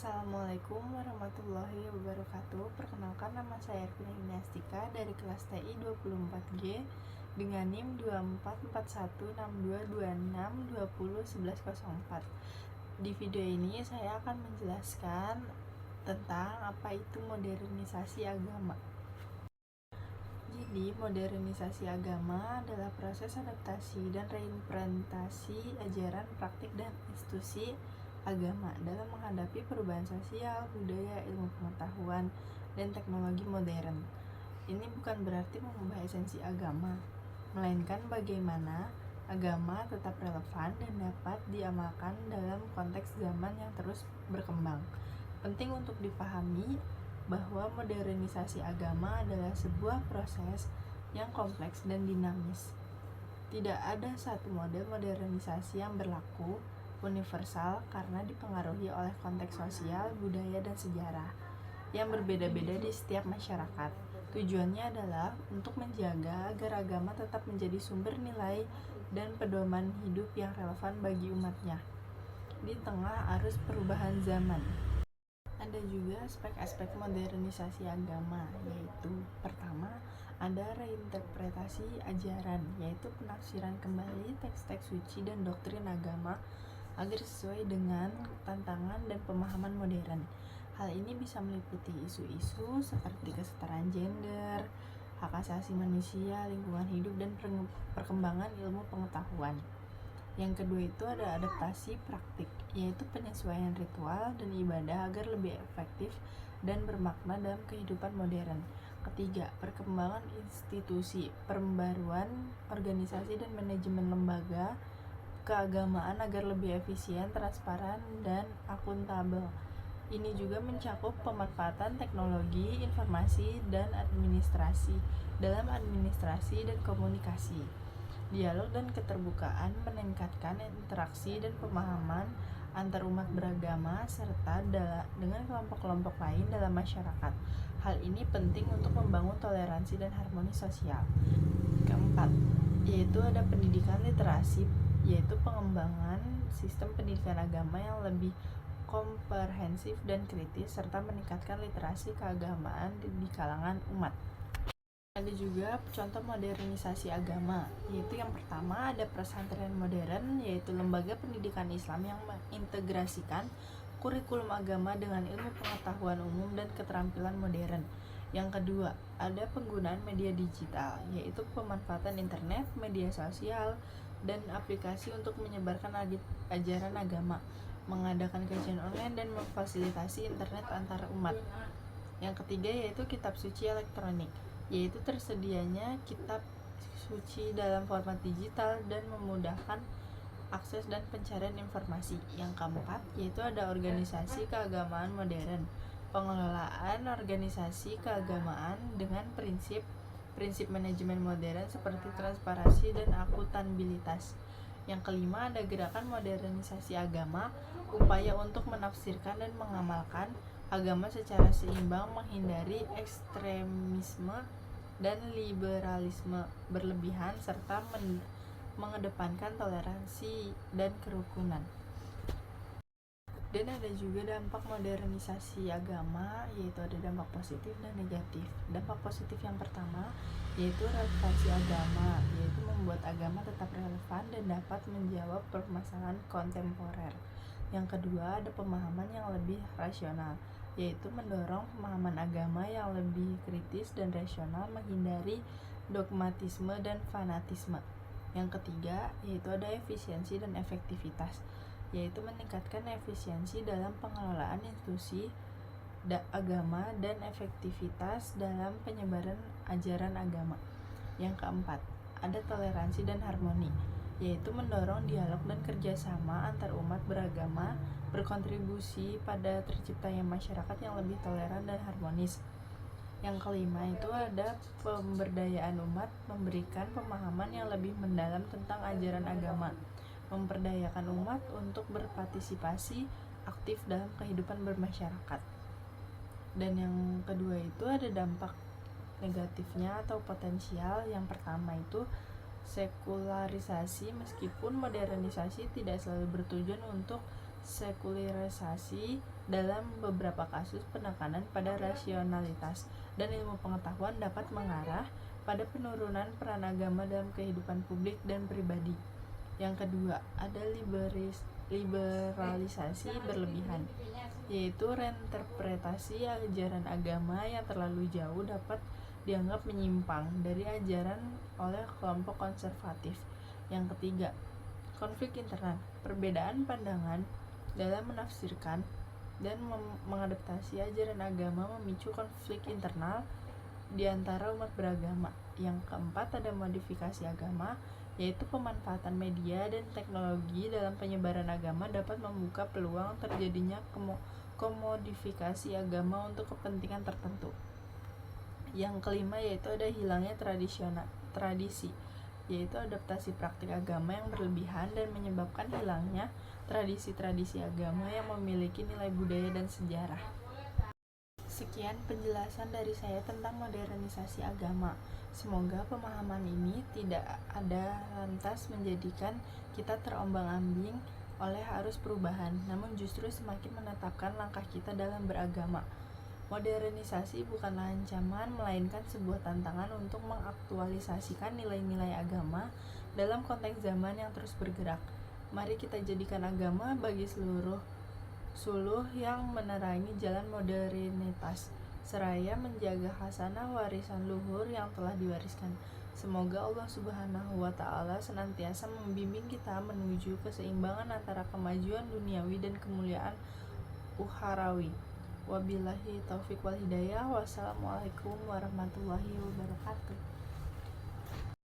Assalamualaikum warahmatullahi wabarakatuh. Perkenalkan, nama saya Ervina Yuniastika dari kelas TI 24G dengan NIM 24416226201104. Di video ini saya akan menjelaskan tentang apa itu modernisasi agama. Jadi, modernisasi agama adalah proses adaptasi dan reimplementasi ajaran, praktik, dan institusi agama dalam menghadapi perubahan sosial, budaya, ilmu pengetahuan, dan teknologi modern. Ini bukan berarti mengubah esensi agama, melainkan bagaimana agama tetap relevan dan dapat diamalkan dalam konteks zaman yang terus berkembang. Penting untuk dipahami bahwa modernisasi agama adalah sebuah proses yang kompleks dan dinamis. Tidak ada satu model modernisasi yang berlaku universal karena dipengaruhi oleh konteks sosial, budaya, dan sejarah yang berbeda-beda di setiap masyarakat. Tujuannya adalah untuk menjaga agar agama tetap menjadi sumber nilai dan pedoman hidup yang relevan bagi umatnya di tengah arus perubahan zaman. Ada juga aspek-aspek modernisasi agama, yaitu pertama, ada reinterpretasi ajaran, yaitu penafsiran kembali teks-teks suci dan doktrin agama agar sesuai dengan tantangan dan pemahaman modern. Hal ini bisa meliputi isu-isu seperti kesetaraan gender, hak asasi manusia, lingkungan hidup, dan perkembangan ilmu pengetahuan. Yang kedua itu ada adaptasi praktik, yaitu penyesuaian ritual dan ibadah agar lebih efektif dan bermakna dalam kehidupan modern. Ketiga, perkembangan institusi, pembaruan organisasi dan manajemen lembaga keagamaan agar lebih efisien, transparan, dan akuntabel. Ini juga mencakup pemanfaatan teknologi, informasi, dan administrasi dalam administrasi dan komunikasi. Dialog dan keterbukaan meningkatkan interaksi dan pemahaman antar umat beragama serta dengan kelompok-kelompok lain dalam masyarakat. Hal ini penting untuk membangun toleransi dan harmoni sosial. Keempat, yaitu ada pendidikan literasi, yaitu pengembangan sistem pendidikan agama yang lebih komprehensif dan kritis serta meningkatkan literasi keagamaan di kalangan umat. Ada juga contoh modernisasi agama, yaitu yang pertama ada pesantren modern, yaitu lembaga pendidikan Islam yang mengintegrasikan kurikulum agama dengan ilmu pengetahuan umum dan keterampilan modern. Yang kedua, ada penggunaan media digital, yaitu pemanfaatan internet, media sosial, dan aplikasi untuk menyebarkan ajaran agama, mengadakan kajian online, dan memfasilitasi internet antar umat. Yang ketiga yaitu kitab suci elektronik, yaitu tersedianya kitab suci dalam format digital dan memudahkan akses dan pencarian informasi. Yang keempat yaitu ada organisasi keagamaan modern, pengelolaan organisasi keagamaan dengan prinsip manajemen modern seperti transparansi dan akuntabilitas. Yang kelima ada gerakan modernisasi agama, upaya untuk menafsirkan dan mengamalkan agama secara seimbang, menghindari ekstremisme dan liberalisme berlebihan serta mengedepankan toleransi dan kerukunan. Dan ada juga dampak modernisasi agama, yaitu ada dampak positif dan negatif. Dampak positif yang pertama yaitu relevansi agama, yaitu membuat agama tetap relevan dan dapat menjawab permasalahan kontemporer. Yang kedua ada pemahaman yang lebih rasional, yaitu mendorong pemahaman agama yang lebih kritis dan rasional, menghindari dogmatisme dan fanatisme. Yang ketiga yaitu ada efisiensi dan efektivitas, yaitu meningkatkan efisiensi dalam pengelolaan institusi agama dan efektivitas dalam penyebaran ajaran agama. Yang keempat, ada toleransi dan harmoni, yaitu mendorong dialog dan kerjasama antar umat beragama, berkontribusi pada terciptanya masyarakat yang lebih toleran dan harmonis. Yang kelima itu ada pemberdayaan umat, memberikan pemahaman yang lebih mendalam tentang ajaran agama, memperdayakan umat untuk berpartisipasi aktif dalam kehidupan bermasyarakat. Dan yang kedua itu ada dampak negatifnya atau potensial. Yang pertama itu sekularisasi. Meskipun modernisasi tidak selalu bertujuan untuk sekularisasi, Dalam beberapa kasus, penekanan pada rasionalitas dan ilmu pengetahuan dapat mengarah pada penurunan peran agama dalam kehidupan publik dan pribadi. Yang kedua, ada liberalisasi berlebihan, yaitu reinterpretasi ajaran agama yang terlalu jauh dapat dianggap menyimpang dari ajaran oleh kelompok konservatif. Yang ketiga, konflik internal, perbedaan pandangan dalam menafsirkan dan mengadaptasi ajaran agama memicu konflik internal di antara umat beragama. Yang keempat, ada modifikasi agama, yaitu pemanfaatan media dan teknologi dalam penyebaran agama dapat membuka peluang terjadinya komodifikasi agama untuk kepentingan tertentu. Yang kelima, yaitu ada hilangnya tradisi, yaitu adaptasi praktik agama yang berlebihan dan menyebabkan hilangnya tradisi-tradisi agama yang memiliki nilai budaya dan sejarah. Sekian penjelasan dari saya tentang modernisasi agama. Semoga pemahaman ini tidak ada lantas menjadikan kita terombang-ambing oleh arus perubahan, namun justru semakin menetapkan langkah kita dalam beragama. Modernisasi bukanlah ancaman, melainkan sebuah tantangan untuk mengaktualisasikan nilai-nilai agama dalam konteks zaman yang terus bergerak. Mari kita jadikan agama bagi seluruh suluh yang menerangi jalan modernitas, seraya menjaga khasanah warisan luhur yang telah diwariskan. Semoga Allah Subhanahu wa Ta'ala senantiasa membimbing kita menuju keseimbangan antara kemajuan duniawi dan kemuliaan ukhrawi. Wabillahi taufiq wal hidayah. Wassalamualaikum warahmatullahi wabarakatuh.